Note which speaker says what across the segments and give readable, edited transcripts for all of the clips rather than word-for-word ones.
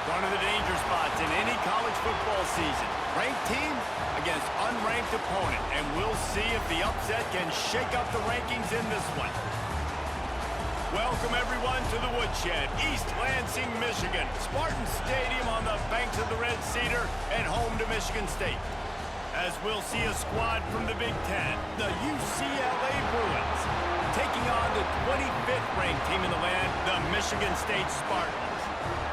Speaker 1: One of the danger spots in any college football season. Ranked team against unranked opponent. And we'll see if the upset can shake up the rankings in this one. Welcome, everyone, to the Woodshed, East Lansing, Michigan. Spartan Stadium on the banks of the Red Cedar and home to Michigan State. As we'll see a squad from the Big Ten, the UCLA Bruins, taking on the 25th ranked team in the land, the Michigan State Spartans.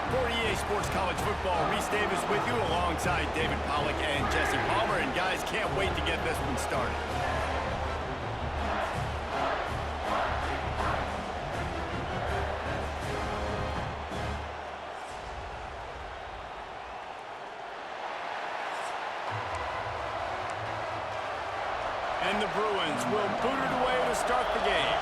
Speaker 1: For EA Sports College Football, Reese Davis with you alongside David Pollack and Jesse Palmer. And guys, can't wait to get this one started. And the Bruins will boot it away to start the game.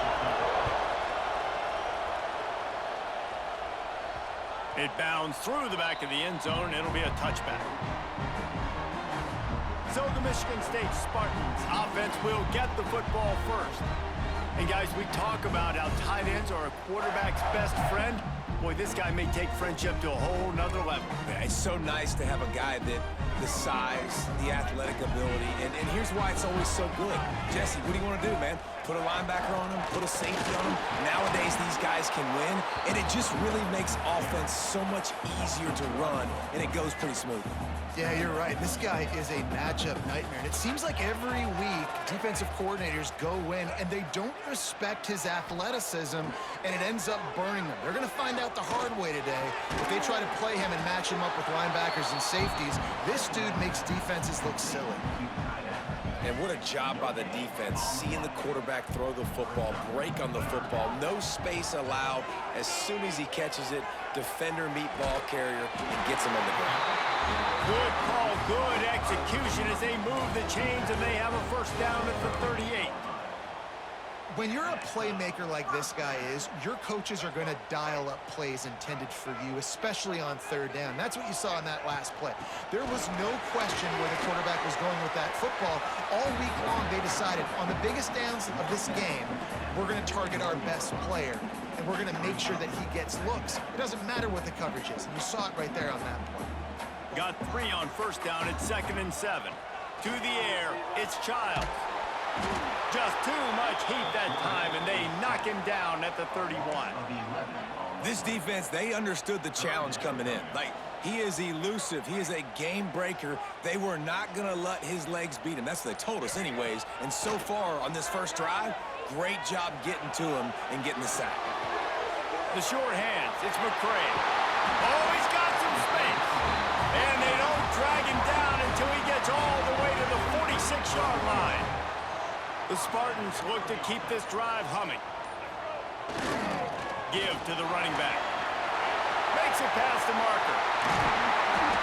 Speaker 1: It bounds through the back of the end zone, and it'll be a touchback. So the Michigan State Spartans offense will get the football first. And guys, we talk about how tight ends are a quarterback's best friend. Boy, this guy may take friendship to a whole nother level.
Speaker 2: Yeah, it's so nice to have a guy that the size, the athletic ability, and here's why it's always so good. Jesse, what do you want to do, man? Put a linebacker on him, put a safety on him. Nowadays, these guys can win, and it just really makes offense so much easier to run, and it goes pretty smoothly.
Speaker 3: Yeah, you're right. This guy is a matchup nightmare. And it seems like every week, defensive coordinators go in, and they don't respect his athleticism, and it ends up burning them. They're going to find out the hard way today. If they try to play him and match him up with linebackers and safeties, this dude makes defenses look silly.
Speaker 2: And what a job by the defense, seeing the quarterback throw the football, break on the football, no space allowed. As soon as he catches it, defender meet ball carrier and gets him on the ground.
Speaker 1: Good call, good execution as they move the chains, and they have a first down at the 38.
Speaker 3: When you're a playmaker like this guy is, your coaches are going to dial up plays intended for you, especially on third down. That's what you saw in that last play. There was no question where the quarterback was going with that football. All week long, they decided on the biggest downs of this game, we're going to target our best player, and we're going to make sure that he gets looks. It doesn't matter what the coverage is, and you saw it right there on that play.
Speaker 1: Got 3 on first down at 2nd and 7. To the air, it's Childs. Just too much heat that time, and they knock him down at the 31.
Speaker 2: This defense, they understood the challenge coming in. Like, he is elusive. He is a game breaker. They were not going to let his legs beat him. That's what they told us anyways. And so far on this first drive, great job getting to him and getting the sack.
Speaker 1: The short hands, it's McCray. Oh, he's got some space. And they don't drag him down until he gets all the way to the 46-yard line. The Spartans look to keep this drive humming. Give to the running back. Makes it past the marker.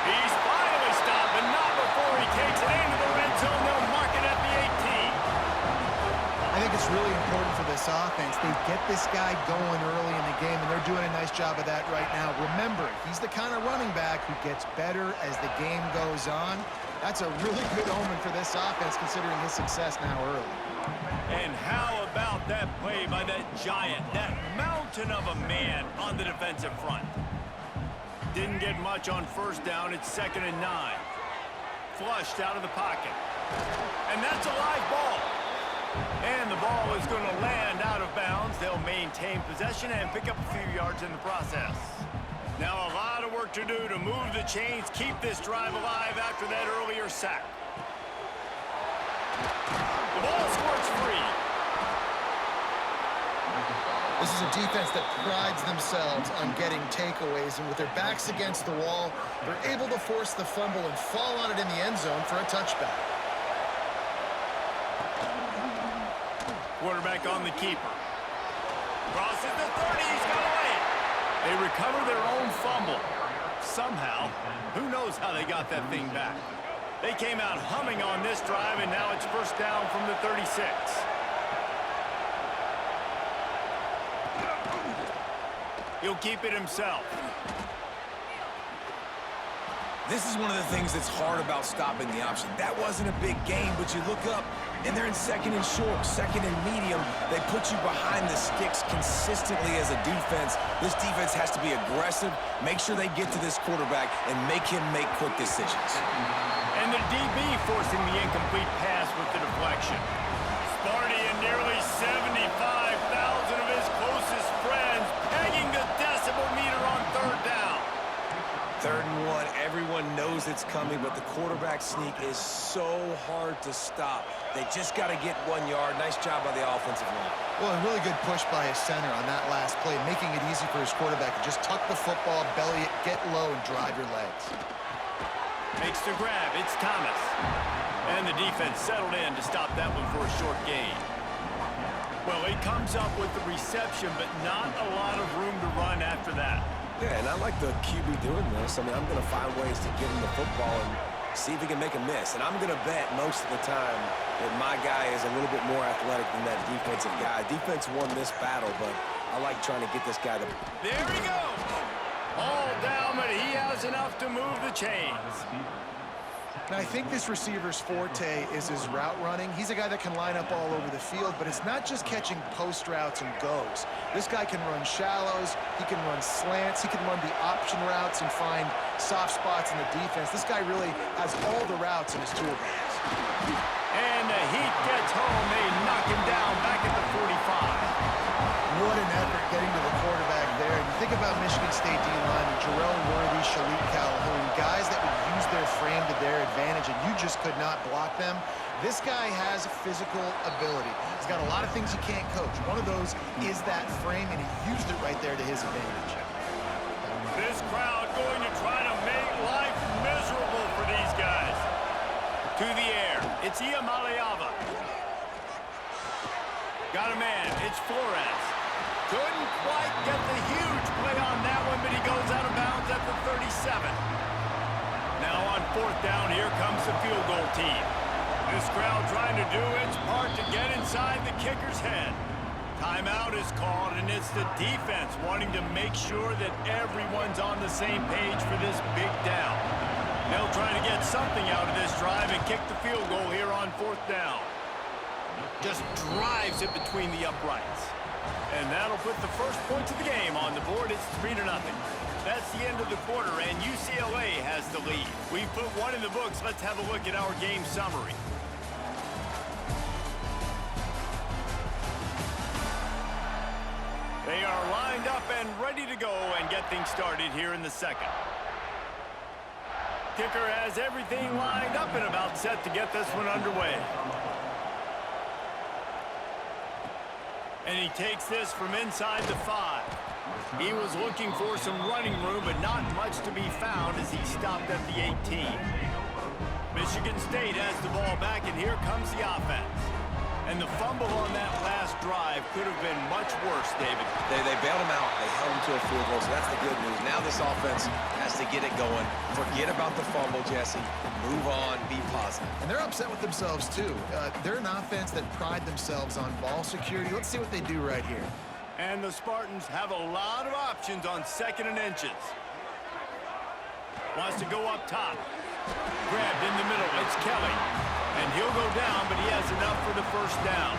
Speaker 1: He's finally stopped, but not before he takes it into the red zone. They'll mark it at the 18.
Speaker 3: I think it's really important for this offense. They get this guy going early in the game, and they're doing a nice job of that right now. Remember, he's the kind of running back who gets better as the game goes on. That's a really good omen for this offense, considering his success now early.
Speaker 1: And how about that play by that giant, that mountain of a man on the defensive front? Didn't get much on first down. It's 2nd and 9. Flushed out of the pocket. And that's a live ball. And the ball is going to land out of bounds. They'll maintain possession and pick up a few yards in the process. Now a lot of work to do to move the chains, keep this drive alive after that earlier sack. The ball squirts free.
Speaker 3: This is a defense that prides themselves on getting takeaways, and with their backs against the wall, they're able to force the fumble and fall on it in the end zone for a touchback.
Speaker 1: Quarterback on the keeper. Crosses the 30, he's got away. They recover their own fumble. Somehow, who knows how they got that thing back. They came out humming on this drive, and now it's first down from the 36. He'll keep it himself.
Speaker 2: This is one of the things that's hard about stopping the option. That wasn't a big gain, but you look up, and they're in 2nd and short, 2nd and medium. They put you behind the sticks consistently as a defense. This defense has to be aggressive, make sure they get to this quarterback, and make him make quick decisions.
Speaker 1: And the DB forcing the incomplete pass with the deflection. Sparty and nearly 75,000 of his closest friends pegging the decibel meter on 3rd down.
Speaker 2: 3rd and 1, everyone knows it's coming, but the quarterback sneak is so hard to stop. They just got to get 1 yard. Nice job by the offensive line.
Speaker 3: Well, a really good push by his center on that last play, making it easy for his quarterback to just tuck the football, belly it, get low, and drive your legs.
Speaker 1: Makes the grab. It's Thomas. And the defense settled in to stop that one for a short gain. Well, he comes up with the reception, but not a lot of room to run after that.
Speaker 2: Yeah, and I like the QB doing this. I mean, I'm going to find ways to get him the football and see if he can make a miss. And I'm going to bet most of the time that my guy is a little bit more athletic than that defensive guy. Defense won this battle, but I like trying to get this guy to...
Speaker 1: There he goes! All down, but he has enough to move the chains.
Speaker 3: And I think this receiver's forte is his route running. He's a guy that can line up all over the field, but it's not just catching post routes and goes. This guy can run shallows, he can run slants, he can run the option routes and find soft spots in the defense. This guy really has all the routes in his toolbox.
Speaker 1: And the heat gets home. They knock him down back at the 45.
Speaker 3: What an effort getting to the quarterback there. And you think about Michigan State D-line, Jarrell Worthy, Shalik Calhoun, guys that would use their frame to their advantage, and you just could not block them. This guy has physical ability. He's got a lot of things you can't coach. One of those is that frame, and he used it right there to his advantage.
Speaker 1: This crowd going to try to make life miserable for these guys. To the air, it's Iamaleava. Got a man, it's Flores. Couldn't quite get the huge play on that one, but he goes out of bounds at the 37. Now on 4th down, here comes the field goal team. This crowd trying to do its part to get inside the kicker's head. Timeout is called, and it's the defense wanting to make sure that everyone's on the same page for this big down. They'll try to get something out of this drive and kick the field goal here on 4th down. Just drives it between the uprights. And that'll put the first points of the game on the board. It's 3-0. That's the end of the quarter, and UCLA has the lead. We've put one in the books. Let's have a look at our game summary. They are lined up and ready to go and get things started here in the second. Kicker has everything lined up and about set to get this one underway. And he takes this from inside the 5. He was looking for some running room, but not much to be found as he stopped at the 18. Michigan State has the ball back, and here comes the offense. And the fumble on that last drive could have been much worse, David.
Speaker 2: They bailed him out. They held him to a field goal, so that's the good news. Now this offense has to get it going. Forget about the fumble, Jesse. Move on. Be positive.
Speaker 3: And they're upset with themselves, too. They're an offense that pride themselves on ball security. Let's see what they do right here.
Speaker 1: And the Spartans have a lot of options on 2nd and inches. Wants to go up top. Grabbed in the middle. It's Kelly. And he'll go down, but he has enough for the first down.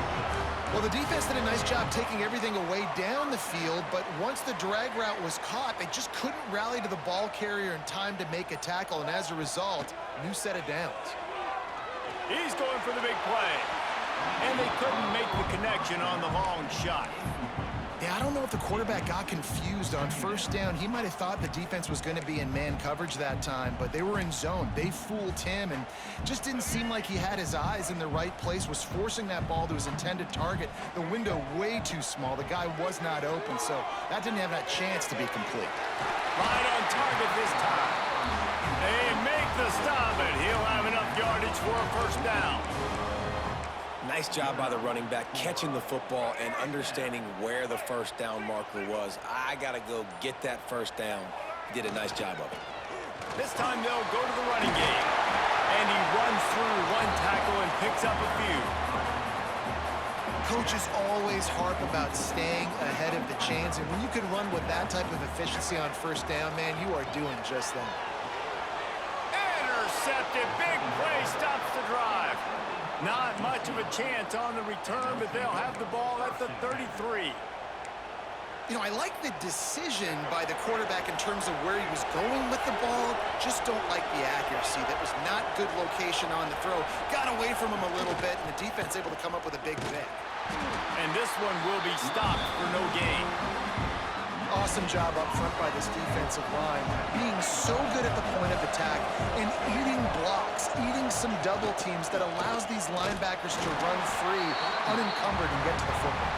Speaker 3: Well, the defense did a nice job taking everything away down the field, but once the drag route was caught, they just couldn't rally to the ball carrier in time to make a tackle, and as a result, new set of downs.
Speaker 1: He's going for the big play. And they couldn't make the connection on the long shot.
Speaker 3: Yeah, I don't know if the quarterback got confused on first down. He might have thought the defense was going to be in man coverage that time, but they were in zone. They fooled him, and just didn't seem like he had his eyes in the right place, was forcing that ball to his intended target. The window way too small. The guy was not open, so that didn't have that chance to be complete.
Speaker 1: Right on target this time. They make the stop, and he'll have enough yardage for a first down.
Speaker 2: Nice job by the running back catching the football and understanding where the first down marker was. I got to go get that first down. He did a nice job of it.
Speaker 1: This time they'll go to the running game. And he runs through one tackle and picks up a few.
Speaker 3: Coaches always harp about staying ahead of the chains, and when you can run with that type of efficiency on first down, man, you are doing just that.
Speaker 1: Intercepted. Big play stops the drive. Not much of a chance on the return, but they'll have the ball at the 33.
Speaker 3: You know, I like the decision by the quarterback in terms of where he was going with the ball. Just don't like the accuracy. That was not good location on the throw. Got away from him a little bit, and the defense able to come up with a big pick.
Speaker 1: And this one will be stopped for no gain.
Speaker 3: Awesome job up front by this defensive line, being so good at the point of attack and eating blocks, eating some double teams that allows these linebackers to run free, unencumbered, and get to the football.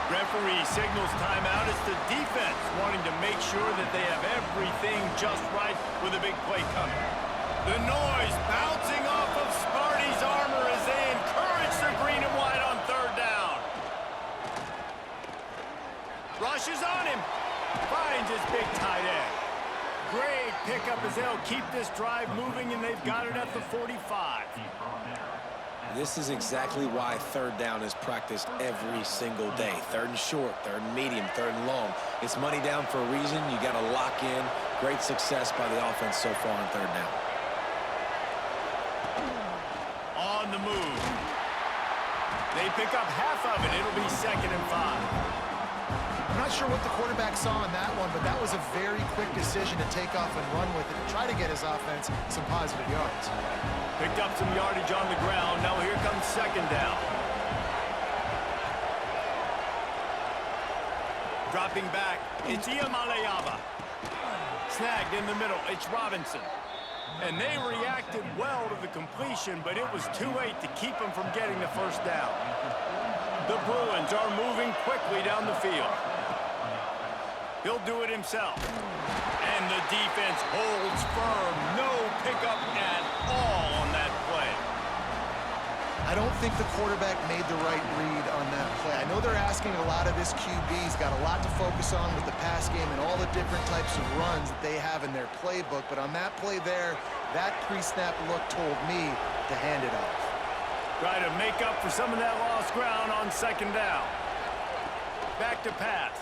Speaker 1: Referee signals timeout. It's the defense wanting to make sure that they have everything just right with a big play coming. The noise bouncing off of Sparty's armor as they encourage the green and white on 3rd down. Rushes on him. Finds his big tight end. Great pickup as they'll keep this drive moving, and they've got it at the 45.
Speaker 2: This is exactly why 3rd down is practiced every single day. 3rd and short, 3rd and medium, 3rd and long. It's money down for a reason. You got to lock in. Great success by the offense so far on 3rd down.
Speaker 1: On the move. They pick up half of it. It'll be 2nd and 5.
Speaker 3: I'm not sure what the quarterback saw in that one, but that was a very quick decision to take off and run with it and try to get his offense some positive yards.
Speaker 1: Picked up some yardage on the ground. Now here comes 2nd down. Dropping back, it's Iamaleava. Snagged in the middle, it's Robinson. And they reacted well to the completion, but it was too late to keep them from getting the first down. The Bruins are moving quickly down the field. He'll do it himself. And the defense holds firm. No pickup at all on that play.
Speaker 3: I don't think the quarterback made the right read on that play. I know they're asking a lot of this QB. He's got a lot to focus on with the pass game and all the different types of runs that they have in their playbook. But on that play there, that pre-snap look told me to hand it off.
Speaker 1: Try to make up for some of that lost ground on 2nd down. Back to pass.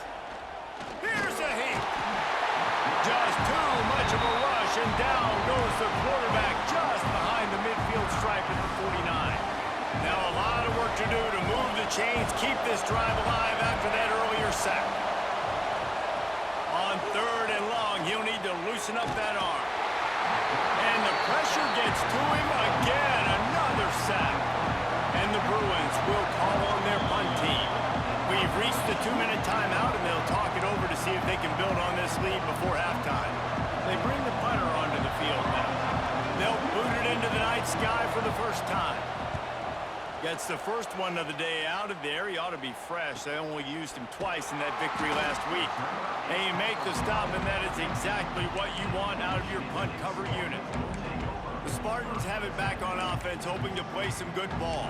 Speaker 1: Here's a heap. Just too much of a rush, and down goes the quarterback just behind the midfield stripe at the 49. Now a lot of work to do to move the chains, keep this drive alive after that earlier sack. On 3rd and long, he'll need to loosen up that arm. And the pressure gets to him again, another sack. And the Bruins will call on their punt team. We've reached the 2-minute timeout, and they'll talk it over to see if they can build on this lead before halftime. They bring the punter onto the field now. They'll boot it into the night sky for the first time. Gets the first one of the day out of there. He ought to be fresh. They only used him twice in that victory last week. And you make the stop, and that is exactly what you want out of your punt cover unit. The Spartans have it back on offense, hoping to play some good ball.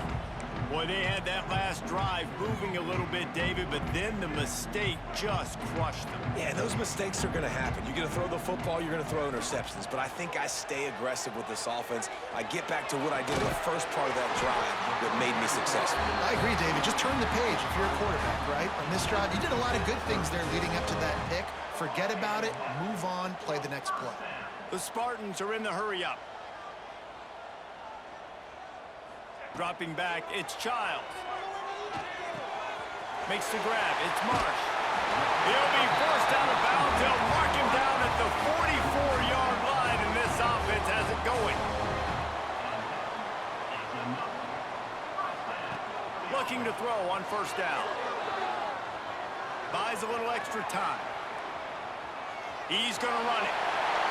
Speaker 1: Boy, they had that last drive moving a little bit, David, but then the mistake just crushed them.
Speaker 2: Yeah, those mistakes are going to happen. You're going to throw the football, you're going to throw interceptions. But I think I stay aggressive with this offense. I get back to what I did in the first part of that drive that made me successful.
Speaker 3: I agree, David. Just turn the page if you're a quarterback, right? On this drive, you did a lot of good things there leading up to that pick. Forget about it, move on, play the next play.
Speaker 1: The Spartans are in the hurry-up. Dropping back, it's Childs. Makes the grab, it's Marsh. He'll be forced out of bounds. They'll mark him down at the 44-yard line, and this offense has it going. Looking to throw on first down. Buys a little extra time. He's going to run it.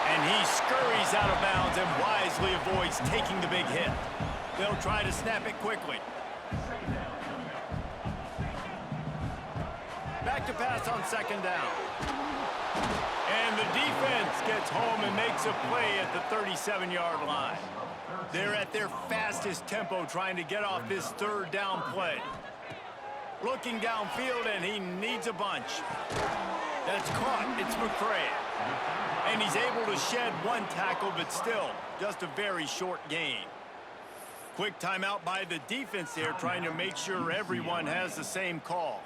Speaker 1: And he scurries out of bounds and wisely avoids taking the big hit. They'll try to snap it quickly. Back to pass on second down. And the defense gets home and makes a play at the 37-yard line. They're at their fastest tempo trying to get off this third down play. Looking downfield, and he needs a bunch. That's caught. It's McCray. And he's able to shed one tackle, but still just a very short gain. Quick timeout by the defense there, trying to make sure everyone has the same call.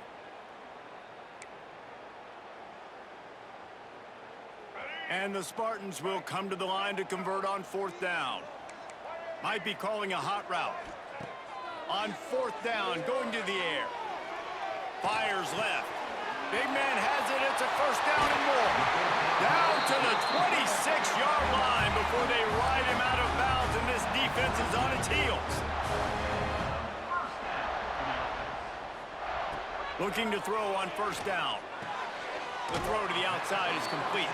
Speaker 1: And the Spartans will come to the line to convert on fourth down. Might be calling a hot route. On fourth down, going to the air. Fires left. Big man has it. It's a first down and more. Down to the 26-yard line before they ride him out of bounds, and this defense is on its heels. Looking to throw on first down. The throw to the outside is complete.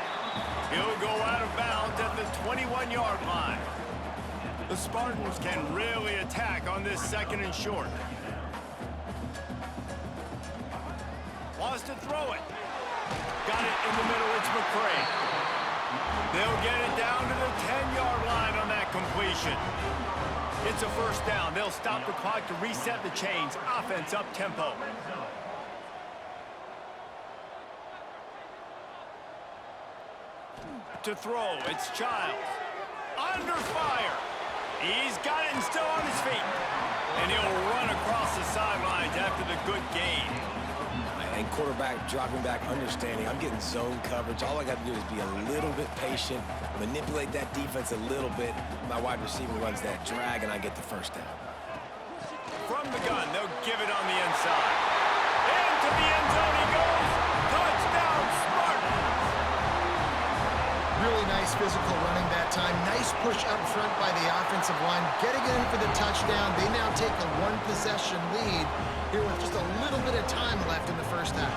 Speaker 1: He'll go out of bounds at the 21-yard line. The Spartans can really attack on this second and short. Wants to throw it. Got it in the middle. It's McCray. They'll get it down to the 10-yard line on that completion. It's a first down. They'll stop the clock to reset the chains. Offense up tempo. To throw, it's Childs. Under fire. He's got it and still on his feet. And he'll run across the sidelines after the good gain.
Speaker 2: And quarterback dropping back, understanding I'm getting zone coverage. All I got to do is be a little bit patient, manipulate that defense a little bit. My wide receiver runs that drag, and I get the first down.
Speaker 1: From the gun, they'll give it on the inside. Into the end zone he goes. Touchdown, Spartans!
Speaker 3: Really nice physical running that time. Nice push up front by the offensive line. Getting in for the touchdown. They now take a one-possession lead here with just a little bit of time left in the first half.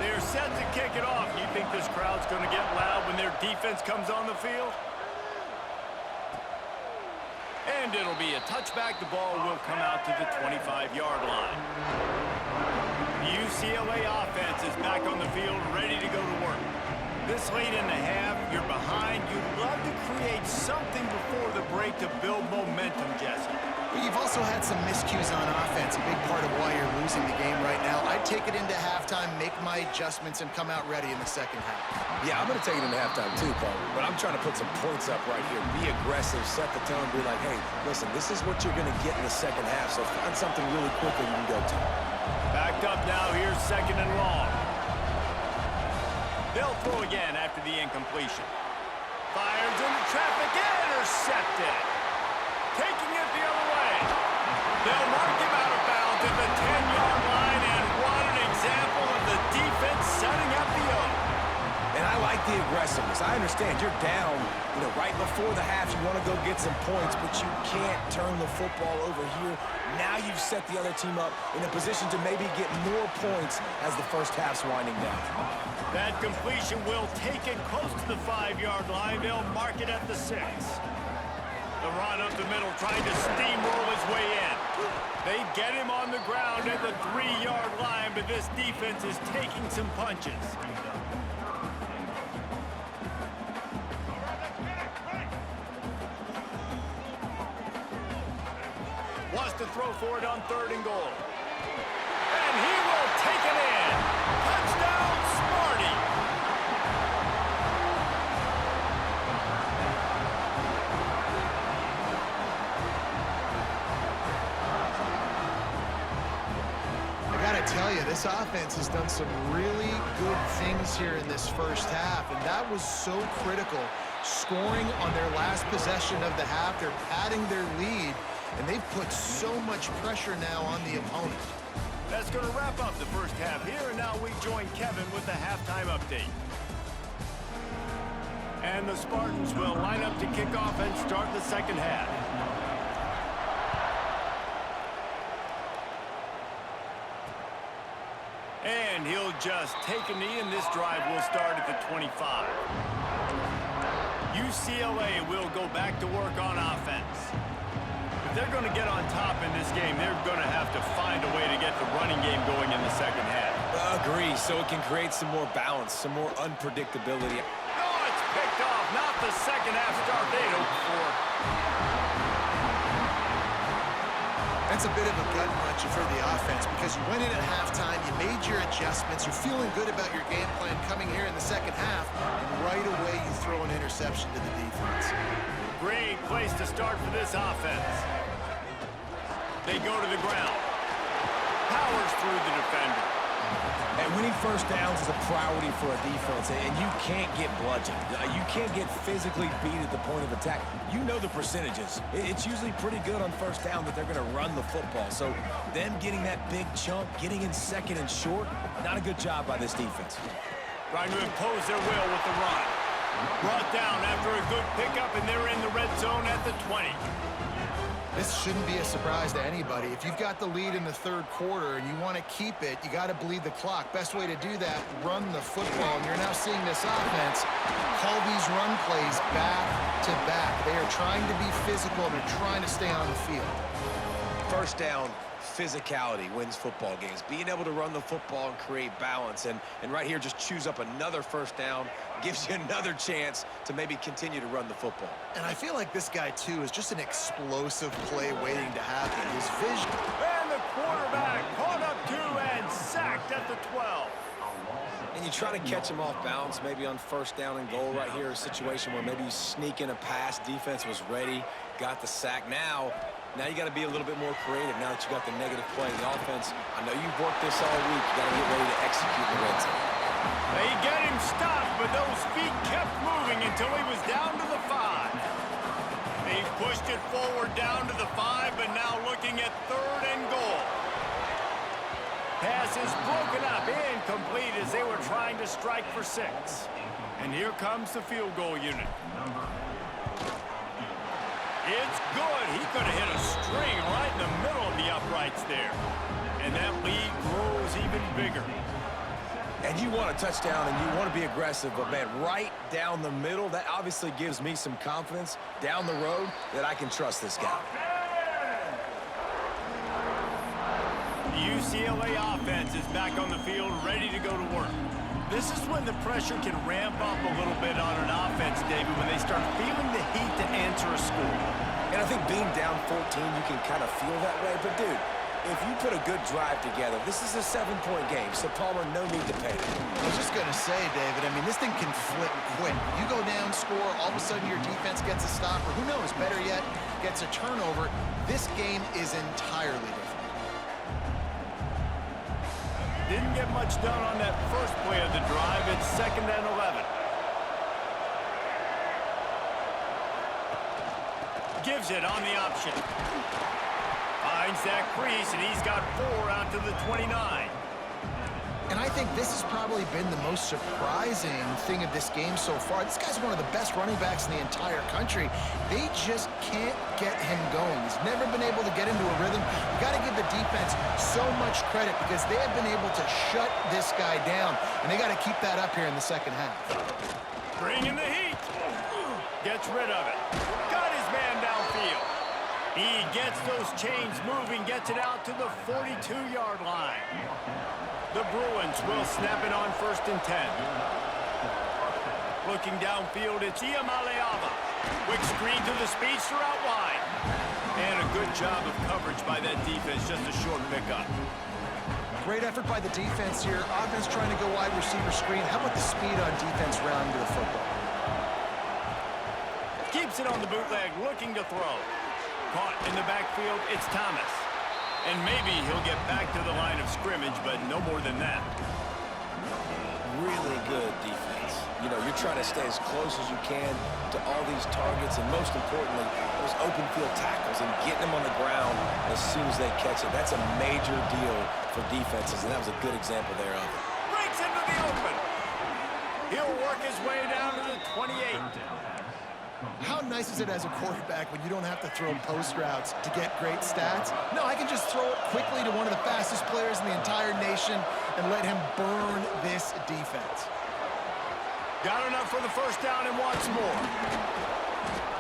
Speaker 1: They're set to kick it off. You think this crowd's going to get loud when their defense comes on the field? And it'll be a touchback. The ball will come out to the 25-yard line. The UCLA offense is back on the field, ready to go to work. This late in the half, you're behind. You'd love to create something before the break to build momentum, Jesse.
Speaker 3: But you've also had some miscues on offense, a big part of why you're losing the game right now. I'd take it into halftime, make my adjustments, and come out ready in the second half.
Speaker 2: Yeah, I'm going to take it into halftime too, Paul. But I'm trying to put some points up right here. Be aggressive, set the tone, be like, hey, listen, this is what you're going to get in the second half, so find something really quickly you can go to.
Speaker 1: Backed up now, here's second and long. They'll throw again after the incompletion. Fires into traffic, intercepted. Taking it the other way. They'll mark him out of bounds at the 10-yard line, and what an example of the defense setting up the O.
Speaker 2: And I like the aggressiveness. I understand you're down, right before the half. You want to go get some points, but you can't turn the football over here. Now you've set the other team up in a position to maybe get more points as the first half's winding down.
Speaker 1: That completion will take it close to the 5-yard line. They'll mark it at the 6. The run up the middle, trying to steamroll his way in. They get him on the ground at the 3-yard line, but this defense is taking some punches. Wants to throw for it on 3rd and goal. And he will take it in. Touchdown, Smarty.
Speaker 3: I gotta tell you, this offense has done some really good things here in this first half, and that was so critical. Scoring on their last possession of the half, they're padding their lead, and they've put so much pressure now on the opponent.
Speaker 1: That's going to wrap up the first half here, and now we join Kevin with the halftime update. And the Spartans will line up to kick off and start the second half. And he'll just take a knee, and this drive will start at the 25. UCLA will go back to work on offense. If they're going to get on top in this game, they're going to have to find a way to get the running game going in the second half.
Speaker 2: Agree, so it can create some more balance, some more unpredictability.
Speaker 1: Oh, it's picked off. Not the second half start they'd hoped for.
Speaker 3: That's a bit of a gut punch for the offense because you went in at halftime, you made your adjustments, you're feeling good about your game plan coming here in the second half, and right away you throw an interception to the defense.
Speaker 1: Great place to start for this offense. They go to the ground. Powers through the defender.
Speaker 2: And winning first downs is a priority for a defense, and you can't get bludgeoned. You can't get physically beat at the point of attack. You know the percentages. It's usually pretty good on first down that they're going to run the football. So them getting that big chunk, getting in second and short, not a good job by this defense.
Speaker 1: Trying to impose their will with the run. Brought down after a good pickup, and they're in the red zone at the 20.
Speaker 3: This shouldn't be a surprise to anybody. If you've got the lead in the third quarter and you want to keep it, you got to bleed the clock. Best way to do that, run the football. And you're now seeing this offense call these run plays back to back. They are trying to be physical, and they're trying to stay on the field.
Speaker 2: First down, physicality wins football games. Being able to run the football and create balance. And right here, just choose up another first down, gives you another chance to maybe continue to run the football.
Speaker 3: And I feel like this guy, too, is just an explosive play waiting to happen. His vision.
Speaker 1: And the quarterback caught up to and sacked at the 12.
Speaker 2: And you try to catch him off balance, maybe on first down and goal right here, a situation where maybe you sneak in a pass, defense was ready, got the sack. Now you got to be a little bit more creative now that you got the negative play in the offense. I know you've worked this all week. You got to get ready to execute the red zone.
Speaker 1: They get him stopped, but those feet kept moving until he was down to the 5. They've pushed it forward down to the 5, but now looking at 3rd and goal. Pass is broken up, incomplete as they were trying to strike for 6. And here comes the field goal unit. It's good. He could have hit a string right in the middle of the uprights there. And that lead grows even bigger.
Speaker 2: And you want a touchdown and you want to be aggressive, but man, right down the middle, that obviously gives me some confidence down the road that I can trust this guy.
Speaker 1: The UCLA offense is back on the field, ready to go to work. This is when the pressure can ramp up a little bit on an offense, David, when they start feeling the heat to answer a score.
Speaker 2: And I think being down 14, you can kind of feel that way. But, dude, if you put a good drive together, this is a 7-point game, so Palmer, no need to panic.
Speaker 3: I was just going to say, David, I mean, this thing can flip quick. You go down, score, all of a sudden your defense gets a stop, or who knows, better yet, gets a turnover. This game is entirely different.
Speaker 1: Didn't get much done on that first play of the drive. It's 2nd and 11. Gives it on the option. Finds that crease, and he's got 4 out to the 29.
Speaker 3: And I think this has probably been the most surprising thing of this game so far. This guy's one of the best running backs in the entire country. They just can't get him going. He's never been able to get into a rhythm. You got to give the defense so much credit because they have been able to shut this guy down, and they got to keep that up here in the second half.
Speaker 1: Bringing the heat. Gets rid of it. Got his man downfield. He gets those chains moving, gets it out to the 42-yard line. The Bruins will snap it on 1st and 10. Looking downfield, it's Iamaleava. Quick screen to the speedster out wide. And a good job of coverage by that defense, just a short pickup.
Speaker 3: Great effort by the defense here. Offense trying to go wide receiver screen. How about the speed on defense rounding to the football?
Speaker 1: Keeps it on the bootleg, looking to throw. Caught in the backfield, it's Thomas. And maybe he'll get back to the line of scrimmage, but no more than that.
Speaker 2: Really good defense. You know, you're trying to stay as close as you can to all these targets, and most importantly, those open field tackles and getting them on the ground as soon as they catch it. That's a major deal for defenses, and that was a good example there of it.
Speaker 1: Breaks into the open. He'll work his way down to the 28.
Speaker 3: How nice is it as a quarterback when you don't have to throw post routes to get great stats? No, I can just throw it quickly to one of the fastest players in the entire nation and let him burn this defense.
Speaker 1: Got enough for the first down and wants more.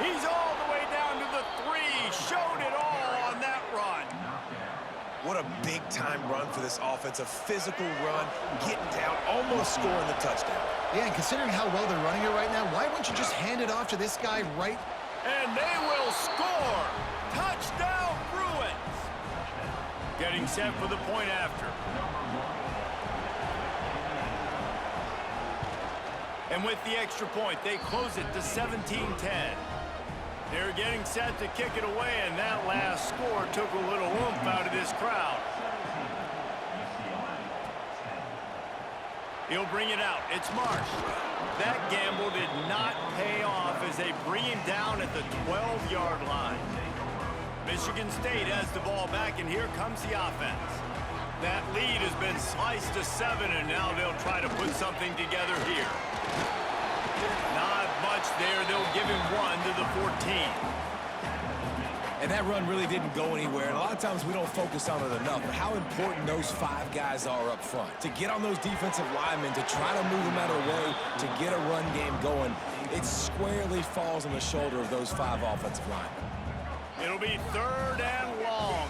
Speaker 1: He's all the way down to the 3. Showed it all on that run.
Speaker 2: What a big-time run for this offense. A physical run, getting down, almost scoring the touchdown.
Speaker 3: Yeah, and considering how well they're running it right now, why wouldn't you just hand it off to this guy right?
Speaker 1: And they will score. Touchdown, Bruins. Getting set for the point after. And with the extra point, they close it to 17-10. They're getting set to kick it away, and that last score took a little oomph out of this crowd. He'll bring it out. It's Marsh. That gamble did not pay off as they bring him down at the 12-yard line. Michigan State has the ball back, and here comes the offense. That lead has been sliced to 7, and now they'll try to put something together here. Not much there. They'll give him 1 to the 14.
Speaker 2: And that run really didn't go anywhere. And a lot of times we don't focus on it enough, but how important those 5 guys are up front. To get on those defensive linemen, to try to move them out of the way, to get a run game going, it squarely falls on the shoulder of those 5 offensive linemen.
Speaker 1: It'll be 3rd and long.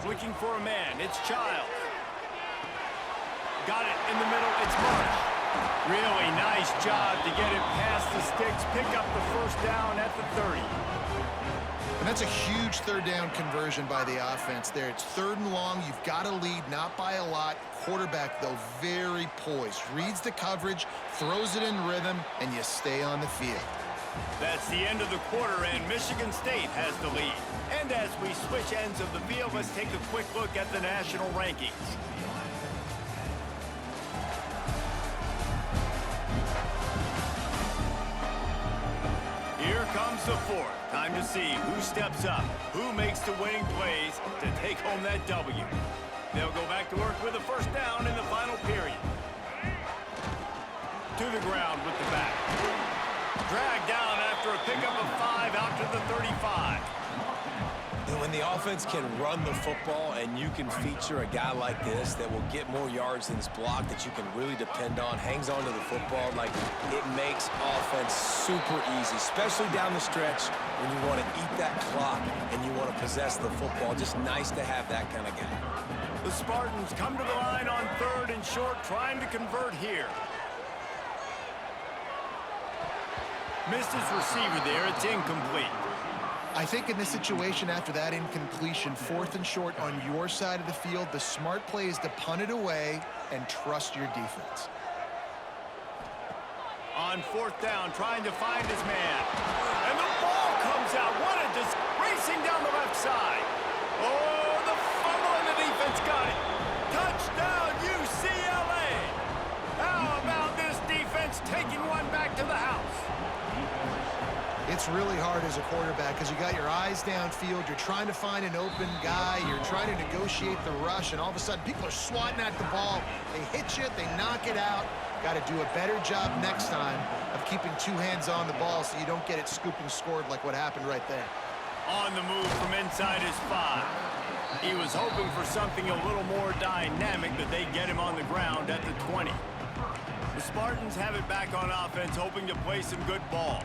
Speaker 1: Looking for a man. It's Childs. Got it in the middle. It's Marsh. Really nice job to get it past the sticks, pick up the first down at the 30.
Speaker 3: And that's a huge 3rd down conversion by the offense there. It's 3rd and long. You've got to lead, not by a lot. Quarterback, though, very poised. Reads the coverage, throws it in rhythm, and you stay on the field.
Speaker 1: That's the end of the quarter, and Michigan State has the lead. And as we switch ends of the field, let's take a quick look at the national rankings. Here comes the 4th. Time to see who steps up, who makes the winning plays to take home that W. They'll go back to work with a first down in the final period. To the ground with the back. Dragged down after a pickup of 5 out to the 35.
Speaker 2: And when the offense can run the football and you can feature a guy like this that will get more yards than his block, that you can really depend on, hangs on to the football, like, it makes offense super easy, especially down the stretch when you want to eat that clock and you want to possess the football. Just nice to have that kind of guy.
Speaker 1: The Spartans come to the line on 3rd and short, trying to convert here. Missed his receiver there. It's incomplete.
Speaker 3: I think in this situation, after that incompletion, 4th and short on your side of the field, the smart play is to punt it away and trust your defense.
Speaker 1: On 4th down, trying to find his man. And the ball comes out. What a racing down the left side. Oh, the fumble, and the defense got it. Touchdown, UCLA. How about this defense taking one back to the house?
Speaker 3: It's really hard as a quarterback because you got your eyes downfield, you're trying to find an open guy, you're trying to negotiate the rush, and all of a sudden people are swatting at the ball. They hit you, they knock it out. Got to do a better job next time of keeping 2 hands on the ball so you don't get it scooped and scored like what happened right there.
Speaker 1: On the move from inside his 5. He was hoping for something a little more dynamic, but they get him on the ground at the 20. The Spartans have it back on offense, hoping to play some good ball.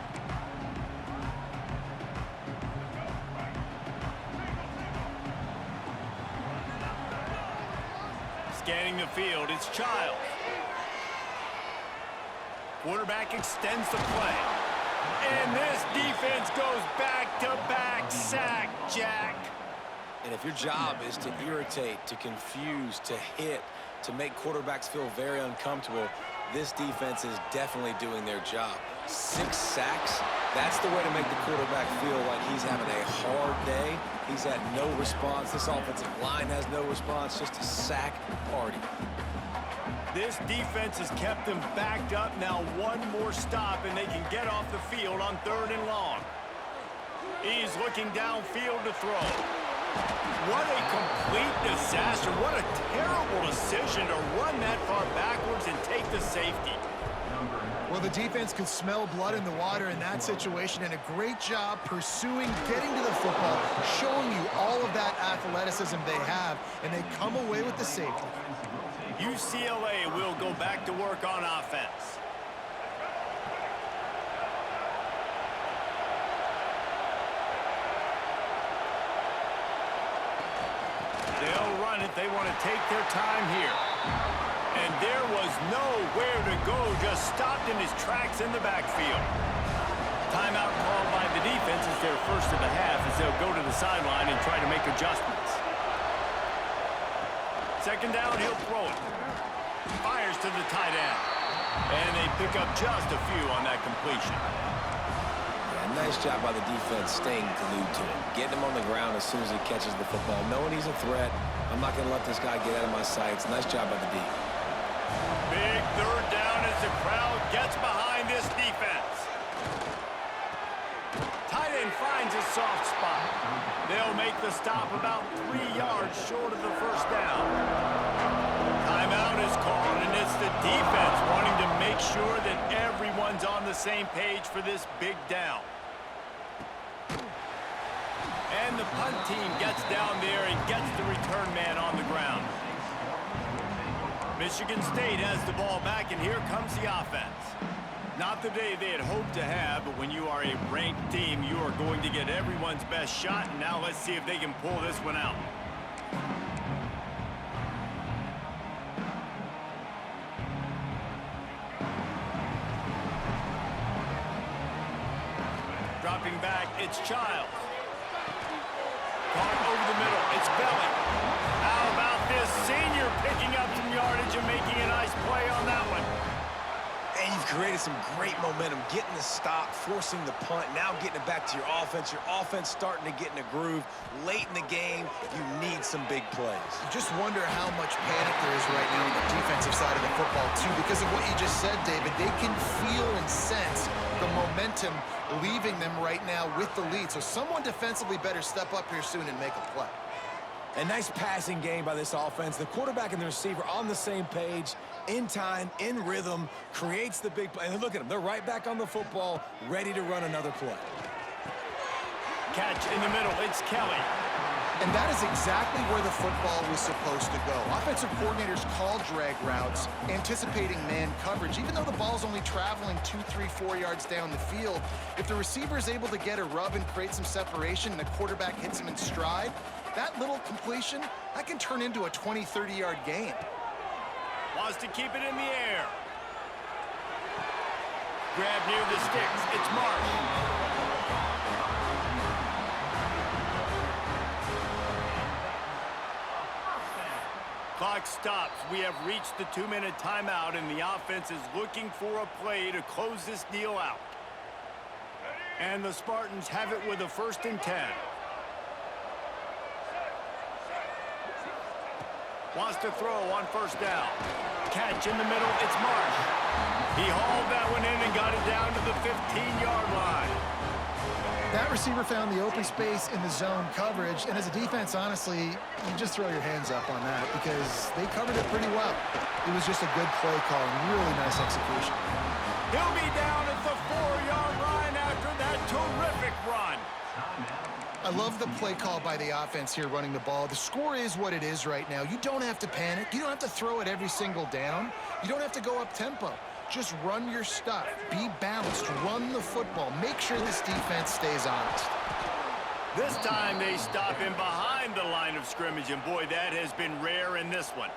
Speaker 1: Scanning the field, it's Childs. Quarterback extends the play. And this defense goes back-to-back sack, Jack.
Speaker 2: And if your job is to irritate, to confuse, to hit, to make quarterbacks feel very uncomfortable, this defense is definitely doing their job. 6 sacks, that's the way to make the quarterback feel like he's having a hard day. He's had no response. This offensive line has no response, just a sack party.
Speaker 1: This defense has kept them backed up. Now one more stop, and they can get off the field on 3rd and long. He's looking downfield to throw. What a complete disaster. What a terrible decision to run that far backwards and take the safety.
Speaker 3: Well, the defense could smell blood in the water in that situation, and a great job pursuing, getting to the football, showing you all of that athleticism they have, and they come away with the safety.
Speaker 1: UCLA will go back to work on offense. They'll run it. They want to take their time here. And there was nowhere to go, just stopped in his tracks in the backfield. Timeout called by the defense is their first of the half as they'll go to the sideline and try to make adjustments. 2nd down, he'll throw it. Fires to the tight end. And they pick up just a few on that completion.
Speaker 2: Yeah, nice job by the defense staying glued to him. Getting him on the ground as soon as he catches the football. Knowing he's a threat. I'm not going to let this guy get out of my sights. Nice job by the D.
Speaker 1: Big 3rd down as the crowd gets behind this defense. Tight end finds a soft spot. They'll make the stop about 3 yards short of the 1st down. Timeout is called, and it's the defense wanting to make sure that everyone's on the same page for this big down. And the punt team gets down there and gets the return man on the ground. Michigan State has the ball back, and here comes the offense. Not the day they had hoped to have, but when you are a ranked team, you are going to get everyone's best shot, and now let's see if they can pull this one out. Dropping back, it's Childs. Caught over the middle, it's Belly. How about this senior picking up some yardage and making a nice play on that one?
Speaker 2: And you've created some great momentum, getting the stop, forcing the punt, now getting it back to your offense. Your offense starting to get in a groove. Late in the game, you need some big plays.
Speaker 3: You just wonder how much panic there is right now on the defensive side of the football, too, because of what you just said, David. They can feel and sense the momentum leaving them right now with the lead. So someone defensively better step up here soon and make a play.
Speaker 2: A nice passing game by this offense. The quarterback and the receiver on the same page, in time, in rhythm, creates the big play. And look at them. They're right back on the football, ready to run another play.
Speaker 1: Catch in the middle. It's Kelly.
Speaker 3: And that is exactly where the football was supposed to go. Offensive coordinators call drag routes, anticipating man coverage. Even though the ball's only traveling 2, 3, 4 yards down the field, if the receiver is able to get a rub and create some separation and the quarterback hits him in stride, that little completion, that can turn into a 20, 30-yard gain.
Speaker 1: Wants to keep it in the air. Grab near the sticks. It's Marsh. Clock stops. We have reached the 2-minute timeout, and the offense is looking for a play to close this deal out. And the Spartans have it with a 1st and 10. Wants to throw on 1st down. Catch in the middle. It's Marsh. He hauled that one in and got it down to the 15-yard line.
Speaker 3: That receiver found the open space in the zone coverage, and as a defense, honestly, you just throw your hands up on that because they covered it pretty well. It was just a good play call and really nice execution.
Speaker 1: He'll be down at the 4-yard line after that terrific run.
Speaker 3: I love the play call by the offense here running the ball. The score is what it is right now. You don't have to panic. You don't have to throw it every single down. You don't have to go up tempo. Just run your stuff. Be balanced. Run the football. Make sure this defense stays honest.
Speaker 1: This time they stop him behind the line of scrimmage, and boy, that has been rare in this one.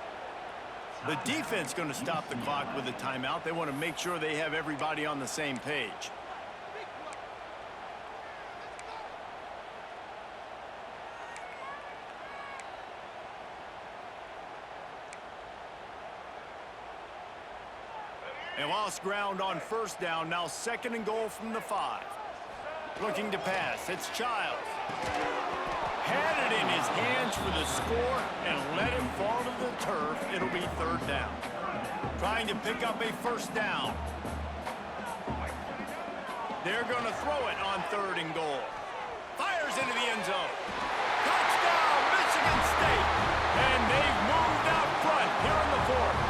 Speaker 1: The defense going to stop the clock with a timeout. They want to make sure they have everybody on the same page. They lost ground on first down, now 2nd and goal from the 5. Looking to pass, it's Childs. Had it in his hands for the score and let him fall to the turf. It'll be 3rd down. Trying to pick up a 1st down. They're going to throw it on 3rd and goal. Fires into the end zone. Touchdown, Michigan State. And they've moved out front here in the 4th.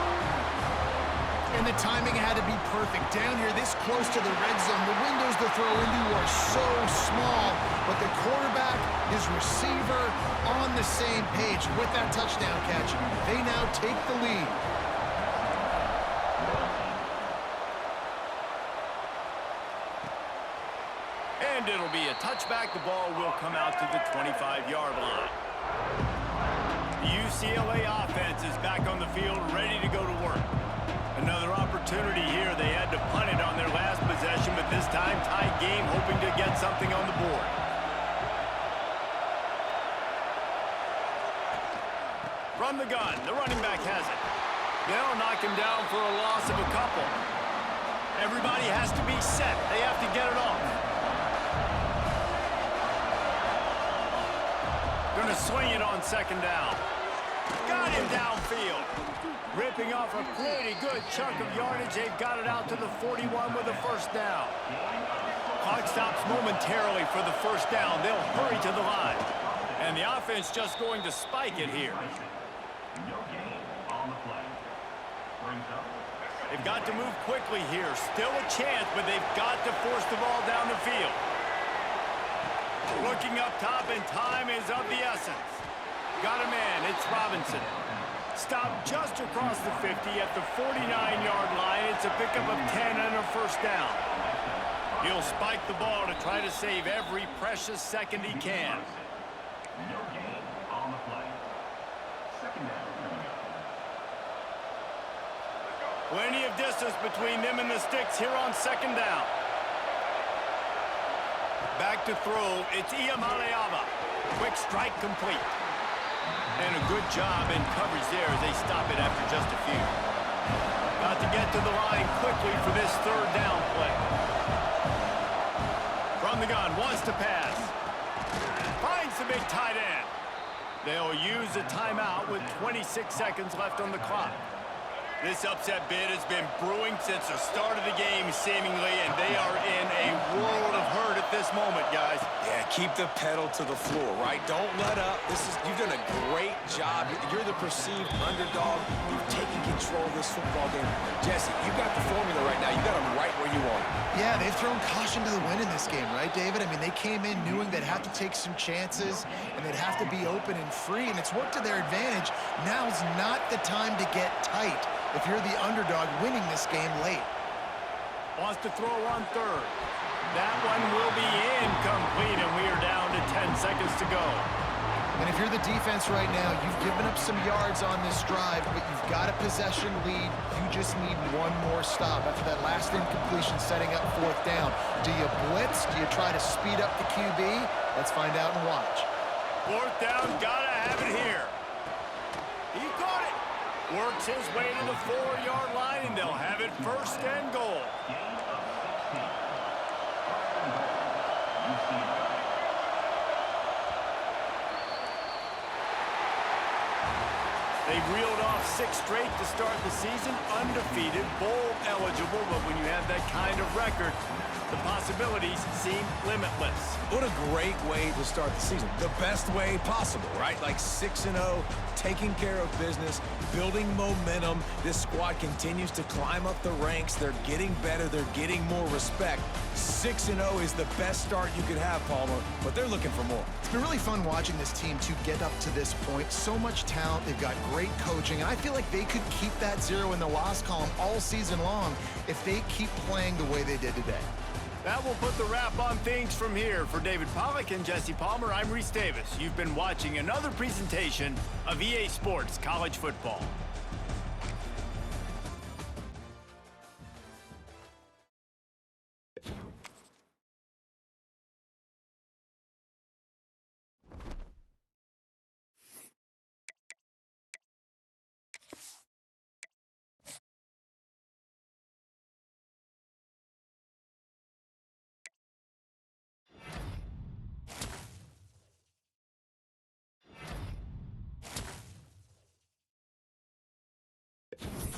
Speaker 3: And the timing had to be perfect. Down here, this close to the red zone, the windows to throw into are so small, but the quarterback, his receiver, on the same page with that touchdown catch. They now take the lead.
Speaker 1: And it'll be a touchback. The ball will come out to the 25-yard line. The UCLA offense is back on the field, ready to go to work. Another opportunity here. They had to punt it on their last possession, but this time tied game, hoping to get something on the board. From the gun, the running back has it. They'll knock him down for a loss of a couple. Everybody has to be set. They have to get it off. Gonna swing it on 2nd down. Got him downfield. Ripping off a pretty good chunk of yardage. They've got it out to the 41 with a 1st down. Clock stops momentarily for the 1st down. They'll hurry to the line. And the offense just going to spike it here. They've got to move quickly here. Still a chance, but they've got to force the ball down the field. Looking up top, and time is of the essence. Got a man. It's Robinson. Stopped just across the 50 at the 49-yard line. It's a pickup of 10 and a 1st down. He'll spike the ball to try to save every precious second he can. Plenty of distance between them and the sticks here on 2nd down. Back to throw, it's Iamaleava. Quick strike complete. And a good job in coverage there as they stop it after just a few. Got to get to the line quickly for this 3rd down play. From the gun, wants to pass. Finds the big tight end. They'll use a timeout with 26 seconds left on the clock. This upset bid has been brewing since the start of the game, seemingly, and they are in a world of hurt at this moment, guys.
Speaker 2: Yeah, keep the pedal to the floor, right? Don't let up. You've done a great job. You're the perceived underdog. You've taken control of this football game. Jesse, you've got the formula right now. You got them right where you want them.
Speaker 3: Yeah, they've thrown caution to the wind in this game, right, David? I mean, they came in knowing they'd have to take some chances, and they'd have to be open and free, and it's worked to their advantage. Now's not the time to get tight if you're the underdog winning this game late.
Speaker 1: Wants to throw on 3rd. That one will be incomplete, and we are down to 10 seconds to go.
Speaker 3: And if you're the defense right now, you've given up some yards on this drive, but you've got a possession lead. You just need one more stop after that last incompletion setting up 4th down. Do you blitz? Do you try to speed up the QB? Let's find out and watch.
Speaker 1: 4th down, gotta have it here. He caught it. Works his way to the 4-yard line, and they'll have it 1st and goal. They've reeled off 6 straight to start the season, undefeated, bowl eligible, but when you have that kind of record, the possibilities seem limitless.
Speaker 2: What a great way to start the season. The best way possible, right? Like 6-0, taking care of business, building momentum. This squad continues to climb up the ranks. They're getting better. They're getting more respect. 6-0 is the best start you could have, Palmer, but they're looking for more.
Speaker 3: It's been really fun watching this team to get up to this point. So much talent. They've got great coaching, and I feel like they could keep that 0 in the loss column all season long if they keep playing the way they did today.
Speaker 1: That will put the wrap on things from here. For David Pollack and Jesse Palmer, I'm Reese Davis. You've been watching another presentation of EA Sports College Football.
Speaker 3: it.